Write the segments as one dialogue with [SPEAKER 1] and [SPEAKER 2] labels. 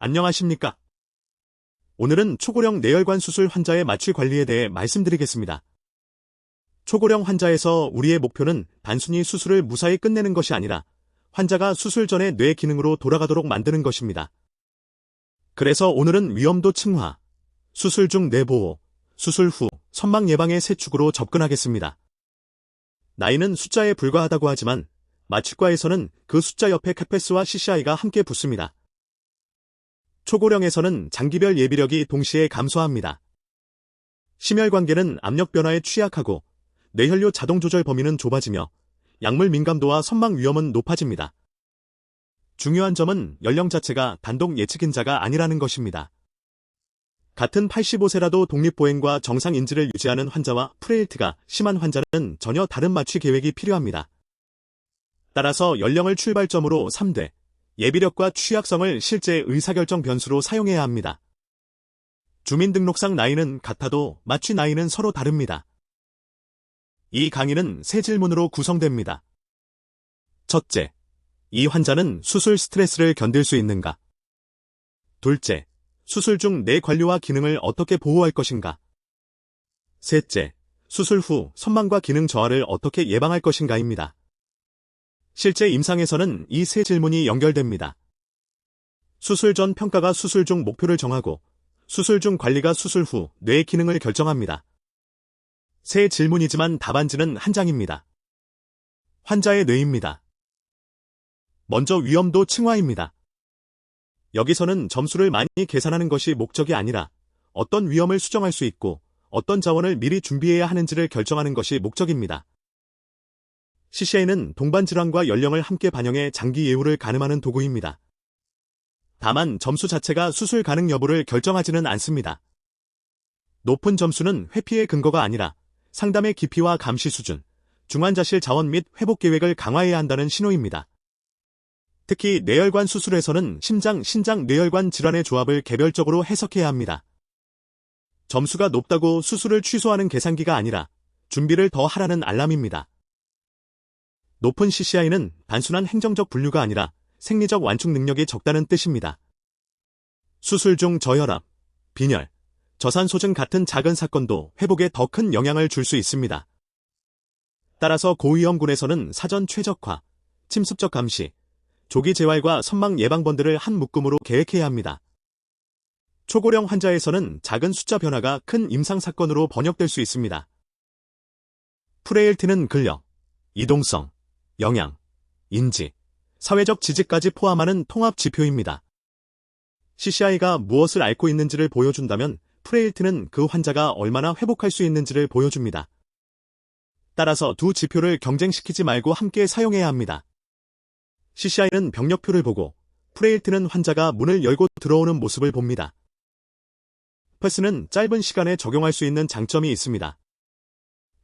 [SPEAKER 1] 안녕하십니까? 오늘은 초고령 뇌혈관 수술 환자의 마취 관리에 대해 말씀드리겠습니다. 초고령 환자에서 우리의 목표는 단순히 수술을 무사히 끝내는 것이 아니라 환자가 수술 전에 뇌 기능으로 돌아가도록 만드는 것입니다. 그래서 오늘은 위험도 층화, 수술 중 뇌보호, 수술 후 선망 예방의 세 축으로 접근하겠습니다. 나이는 숫자에 불과하다고 하지만 마취과에서는 그 숫자 옆에 캐패스와 CCI가 함께 붙습니다. 초고령에서는 장기별 예비력이 동시에 감소합니다. 심혈관계는 압력 변화에 취약하고 뇌혈류 자동 조절 범위는 좁아지며 약물 민감도와 선망 위험은 높아집니다. 중요한 점은 연령 자체가 단독 예측인자가 아니라는 것입니다. 같은 85세라도 독립보행과 정상 인지를 유지하는 환자와 프레일트가 심한 환자는 전혀 다른 마취 계획이 필요합니다. 따라서 연령을 출발점으로 3대, 예비력과 취약성을 실제 의사결정 변수로 사용해야 합니다. 주민등록상 나이는 같아도 마취 나이는 서로 다릅니다. 이 강의는 세 질문으로 구성됩니다. 첫째, 이 환자는 수술 스트레스를 견딜 수 있는가? 둘째, 수술 중 뇌 관리와 기능을 어떻게 보호할 것인가? 셋째, 수술 후 선망과 기능 저하를 어떻게 예방할 것인가입니다. 실제 임상에서는 이 세 질문이 연결됩니다. 수술 전 평가가 수술 중 목표를 정하고 수술 중 관리가 수술 후 뇌 기능을 결정합니다. 세 질문이지만 답안지는 한 장입니다. 환자의 뇌입니다. 먼저 위험도 층화입니다. 여기서는 점수를 많이 계산하는 것이 목적이 아니라 어떤 위험을 수정할 수 있고 어떤 자원을 미리 준비해야 하는지를 결정하는 것이 목적입니다. CCI는 동반 질환과 연령을 함께 반영해 장기 예후를 가늠하는 도구입니다. 다만 점수 자체가 수술 가능 여부를 결정하지는 않습니다. 높은 점수는 회피의 근거가 아니라 상담의 깊이와 감시 수준, 중환자실 자원 및 회복 계획을 강화해야 한다는 신호입니다. 특히 뇌혈관 수술에서는 심장, 신장, 뇌혈관 질환의 조합을 개별적으로 해석해야 합니다. 점수가 높다고 수술을 취소하는 계산기가 아니라 준비를 더 하라는 알람입니다. 높은 CCI는 단순한 행정적 분류가 아니라 생리적 완충 능력이 적다는 뜻입니다. 수술 중 저혈압, 빈혈, 저산소증 같은 작은 사건도 회복에 더 큰 영향을 줄 수 있습니다. 따라서 고위험군에서는 사전 최적화, 침습적 감시, 조기 재활과 선망 예방번들을 한 묶음으로 계획해야 합니다. 초고령 환자에서는 작은 숫자 변화가 큰 임상 사건으로 번역될 수 있습니다. 프레일티는 근력, 이동성, 영양, 인지, 사회적 지지까지 포함하는 통합 지표입니다. CCI가 무엇을 앓고 있는지를 보여준다면 프레일티는 그 환자가 얼마나 회복할 수 있는지를 보여줍니다. 따라서 두 지표를 경쟁시키지 말고 함께 사용해야 합니다. CCI는 병력표를 보고 프레일티는 환자가 문을 열고 들어오는 모습을 봅니다. 패스는 짧은 시간에 적용할 수 있는 장점이 있습니다.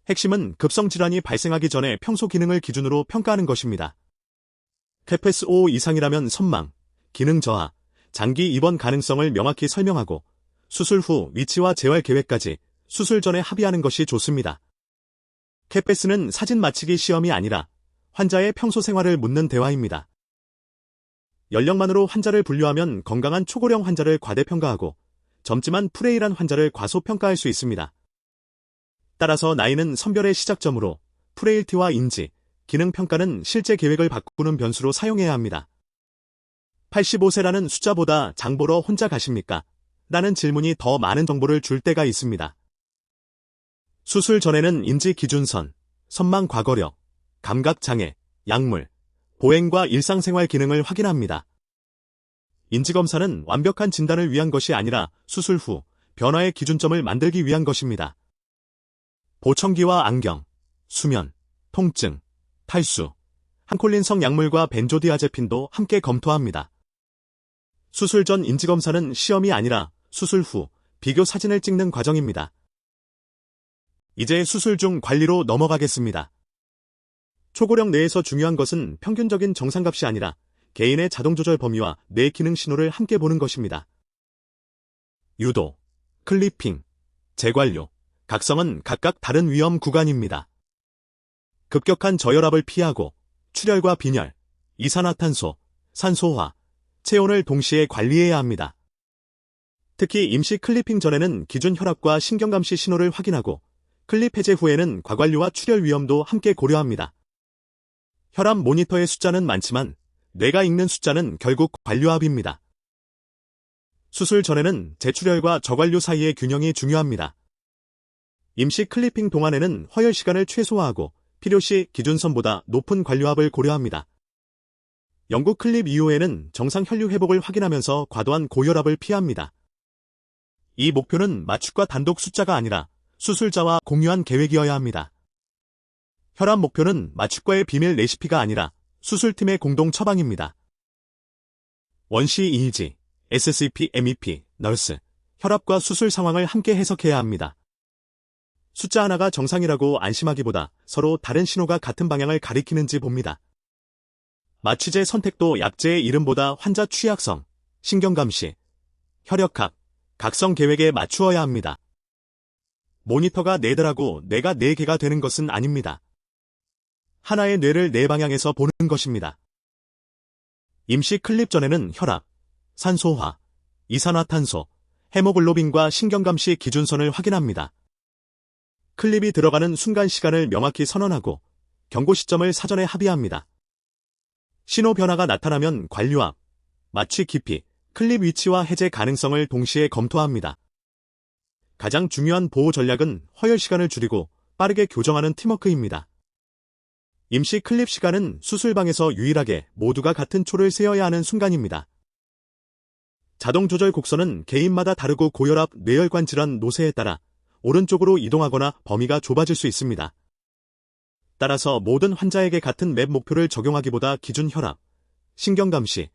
[SPEAKER 1] 핵심은 급성 질환이 발생하기 전에 평소 기능을 기준으로 평가하는 것입니다. 캐패스 5 이상이라면 선망, 기능 저하, 장기 입원 가능성을 명확히 설명하고 수술 후 위치와 재활 계획까지 수술 전에 합의하는 것이 좋습니다. 캐패스는 사진 맞히기 시험이 아니라 환자의 평소 생활을 묻는 대화입니다. 연령만으로 환자를 분류하면 건강한 초고령 환자를 과대평가하고 젊지만 프레일한 환자를 과소평가할 수 있습니다. 따라서 나이는 선별의 시작점으로 프레일티와 인지, 기능 평가는 실제 계획을 바꾸는 변수로 사용해야 합니다. 85세라는 숫자보다 장 보러 혼자 가십니까? 라는 질문이 더 많은 정보를 줄 때가 있습니다. 수술 전에는 인지 기준선, 선망 과거력, 감각 장애, 약물, 보행과 일상생활 기능을 확인합니다. 인지검사는 완벽한 진단을 위한 것이 아니라 수술 후 변화의 기준점을 만들기 위한 것입니다. 보청기와 안경, 수면, 통증, 탈수, 한콜린성 약물과 벤조디아제핀도 함께 검토합니다. 수술 전 인지검사는 시험이 아니라 수술 후 비교 사진을 찍는 과정입니다. 이제 수술 중 관리로 넘어가겠습니다. 초고령 뇌에서 중요한 것은 평균적인 정상값이 아니라 개인의 자동조절 범위와 뇌 기능 신호를 함께 보는 것입니다. 유도, 클리핑, 재관료, 각성은 각각 다른 위험 구간입니다. 급격한 저혈압을 피하고 출혈과 빈혈, 이산화탄소, 산소화, 체온을 동시에 관리해야 합니다. 특히 임시 클리핑 전에는 기준 혈압과 신경감시 신호를 확인하고 클립 해제 후에는 과관료와 출혈 위험도 함께 고려합니다. 혈압 모니터의 숫자는 많지만 뇌가 읽는 숫자는 결국 관료압입니다. 수술 전에는 제출혈과 저관료 사이의 균형이 중요합니다. 임시 클리핑 동안에는 허혈 시간을 최소화하고 필요시 기준선보다 높은 관료압을 고려합니다. 영구 클립 이후에는 정상 혈류 회복을 확인하면서 과도한 고혈압을 피합니다. 이 목표는 맞춤과 단독 숫자가 아니라 수술자와 공유한 계획이어야 합니다. 혈압 목표는 맞춤과의 비밀 레시피가 아니라 수술팀의 공동 처방입니다. 원시 EEG, SCP, MEP, 널스, 혈압과 수술 상황을 함께 해석해야 합니다. 숫자 하나가 정상이라고 안심하기보다 서로 다른 신호가 같은 방향을 가리키는지 봅니다. 마취제 선택도 약제의 이름보다 환자 취약성, 신경감시, 혈액학, 각성 계획에 맞추어야 합니다. 모니터가 4대라고 뇌가 4개가 되는 것은 아닙니다. 하나의 뇌를 4방향에서 보는 것입니다. 임시 클립 전에는 혈압, 산소화, 이산화탄소, 헤모글로빈과 신경감시 기준선을 확인합니다. 클립이 들어가는 순간 시간을 명확히 선언하고 경고 시점을 사전에 합의합니다. 신호 변화가 나타나면 관료압, 마취 깊이, 클립 위치와 해제 가능성을 동시에 검토합니다. 가장 중요한 보호 전략은 허혈 시간을 줄이고 빠르게 교정하는 팀워크입니다. 임시 클립 시간은 수술방에서 유일하게 모두가 같은 초를 세어야 하는 순간입니다. 자동 조절 곡선은 개인마다 다르고 고혈압, 뇌혈관 질환 노세에 따라 오른쪽으로 이동하거나 범위가 좁아질 수 있습니다. 따라서 모든 환자에게 같은 맵 목표를 적용하기보다 기준 혈압, 신경감시,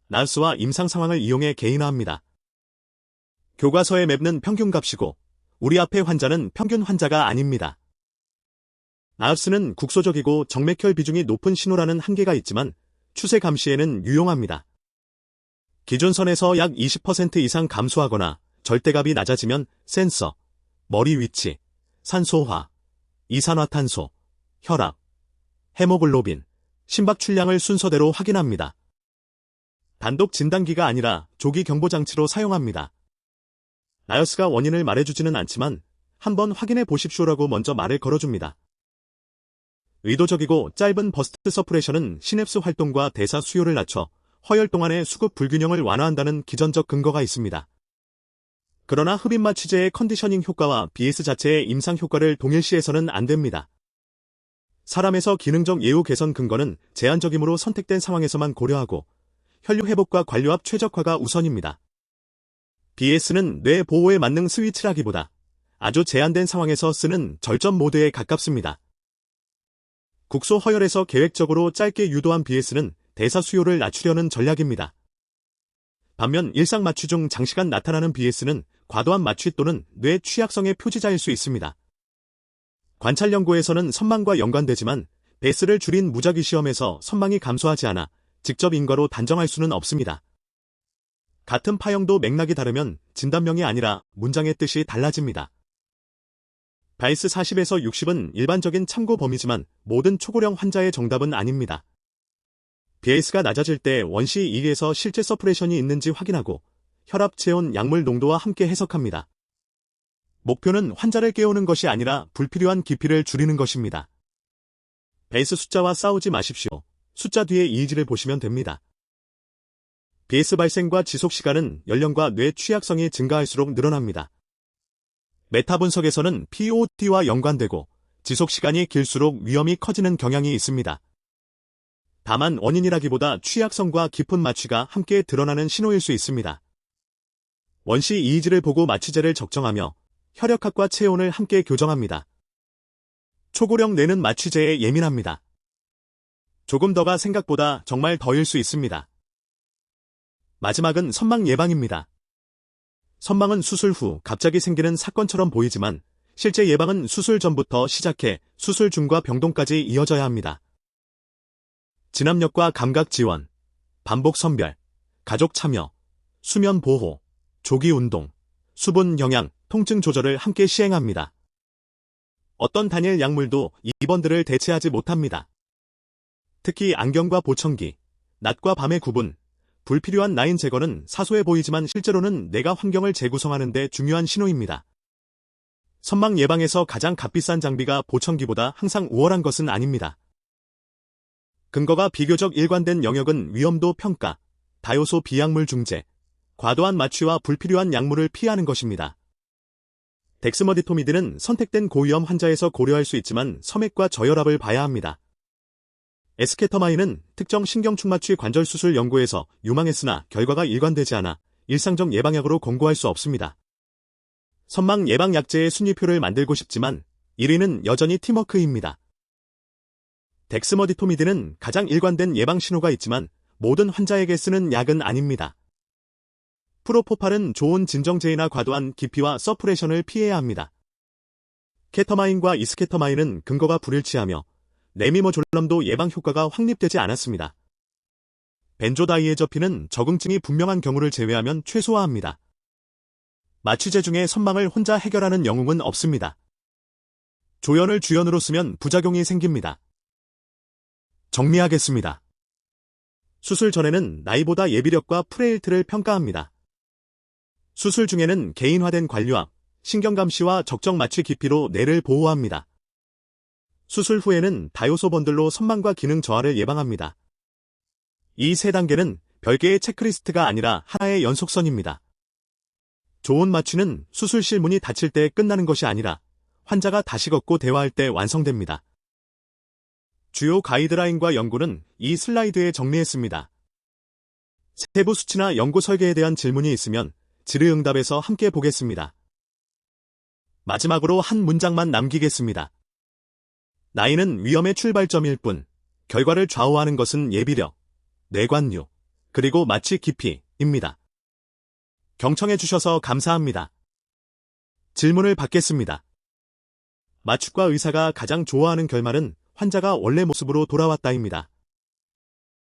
[SPEAKER 1] 나스와 임상 상황을 이용해 개인화합니다. 교과서의 맵는 평균값이고 우리 앞의 환자는 평균 환자가 아닙니다. 나스는 국소적이고 정맥혈 비중이 높은 신호라는 한계가 있지만 추세 감시에는 유용합니다. 기준선에서 약 20% 이상 감소하거나 절대값이 낮아지면 센서, 머리 위치, 산소화, 이산화탄소, 혈압, 헤모글로빈, 심박 출량을 순서대로 확인합니다. 단독 진단기가 아니라 조기 경보장치로 사용합니다. 나여스가 원인을 말해주지는 않지만 한번 확인해 보십시오라고 먼저 말을 걸어줍니다. 의도적이고 짧은 버스트 서프레션은 시냅스 활동과 대사 수요를 낮춰 허혈 동안의 수급 불균형을 완화한다는 기전적 근거가 있습니다. 그러나 흡입 마취제의 컨디셔닝 효과와 BS 자체의 임상 효과를 동일시해서는 안 됩니다. 사람에서 기능적 예후 개선 근거는 제한적이므로 선택된 상황에서만 고려하고 혈류 회복과 관료압 최적화가 우선입니다. BS는 뇌 보호에 맞는 스위치라기보다 아주 제한된 상황에서 쓰는 절전 모드에 가깝습니다. 국소 허혈에서 계획적으로 짧게 유도한 BS는 대사 수요를 낮추려는 전략입니다. 반면 일상 마취 중 장시간 나타나는 BS는 과도한 마취 또는 뇌 취약성의 표지자일 수 있습니다. 관찰 연구에서는 선망과 연관되지만 BS를 줄인 무작위 시험에서 선망이 감소하지 않아 직접 인과로 단정할 수는 없습니다. 같은 파형도 맥락이 다르면 진단명이 아니라 문장의 뜻이 달라집니다. 바이스 40에서 60은 일반적인 참고 범위지만 모든 초고령 환자의 정답은 아닙니다. BS가 낮아질 때 원시 2에서 실제 서프레션이 있는지 확인하고 혈압, 체온, 약물 농도와 함께 해석합니다. 목표는 환자를 깨우는 것이 아니라 불필요한 기피를 줄이는 것입니다. 베이스 숫자와 싸우지 마십시오. 숫자 뒤에 EEG를 보시면 됩니다. BS 발생과 지속 시간은 연령과 뇌 취약성이 증가할수록 늘어납니다. 메타 분석에서는 POT와 연관되고 지속 시간이 길수록 위험이 커지는 경향이 있습니다. 다만 원인이라기보다 취약성과 깊은 마취가 함께 드러나는 신호일 수 있습니다. 원시 EEG를 보고 마취제를 적정하며 혈액학과 체온을 함께 교정합니다. 초고령 뇌는 마취제에 예민합니다. 조금 더가 생각보다 정말 더일 수 있습니다. 마지막은 선망 예방입니다. 선망은 수술 후 갑자기 생기는 사건처럼 보이지만 실제 예방은 수술 전부터 시작해 수술 중과 병동까지 이어져야 합니다. 진압력과 감각 지원, 반복 선별, 가족 참여, 수면 보호, 조기 운동, 수분 영양, 통증 조절을 함께 시행합니다. 어떤 단일 약물도 입원들을 대체하지 못합니다. 특히 안경과 보청기, 낮과 밤의 구분, 불필요한 라인 제거는 사소해 보이지만 실제로는 뇌가 환경을 재구성하는 데 중요한 신호입니다. 선망 예방에서 가장 값비싼 장비가 보청기보다 항상 우월한 것은 아닙니다. 근거가 비교적 일관된 영역은 위험도 평가, 다요소 비약물 중재, 과도한 마취와 불필요한 약물을 피하는 것입니다. 덱스머디토미드는 선택된 고위험 환자에서 고려할 수 있지만 섬액과 저혈압을 봐야 합니다. 에스케터마인은 특정 신경축마취 관절 수술 연구에서 유망했으나 결과가 일관되지 않아 일상적 예방약으로 권고할 수 없습니다. 선망 예방 약제의 순위표를 만들고 싶지만 1위는 여전히 팀워크입니다. 덱스머디토미드는 가장 일관된 예방 신호가 있지만 모든 환자에게 쓰는 약은 아닙니다. 프로포팔은 좋은 진정제이나 과도한 기피와 서프레션을 피해야 합니다. 케터마인과 이스케터마인은 근거가 불일치하며 레미모졸럼도 예방 효과가 확립되지 않았습니다. 벤조다이에저핀은 적응증이 분명한 경우를 제외하면 최소화합니다. 마취제 중에 선망을 혼자 해결하는 영웅은 없습니다. 조연을 주연으로 쓰면 부작용이 생깁니다. 정리하겠습니다. 수술 전에는 나이보다 예비력과 프레일트를 평가합니다. 수술 중에는 개인화된 관류압, 신경감시와 적정 마취 깊이로 뇌를 보호합니다. 수술 후에는 다요소 번들로 선망과 기능 저하를 예방합니다. 이 세 단계는 별개의 체크리스트가 아니라 하나의 연속선입니다. 좋은 마취는 수술실 문이 닫힐 때 끝나는 것이 아니라 환자가 다시 걷고 대화할 때 완성됩니다. 주요 가이드라인과 연구는 이 슬라이드에 정리했습니다. 세부 수치나 연구 설계에 대한 질문이 있으면 질의응답에서 함께 보겠습니다. 마지막으로 한 문장만 남기겠습니다. 나이는 위험의 출발점일 뿐, 결과를 좌우하는 것은 예비력, 뇌관류, 그리고 마취 깊이입니다. 경청해 주셔서 감사합니다. 질문을 받겠습니다. 마취과 의사가 가장 좋아하는 결말은 환자가 원래 모습으로 돌아왔다입니다.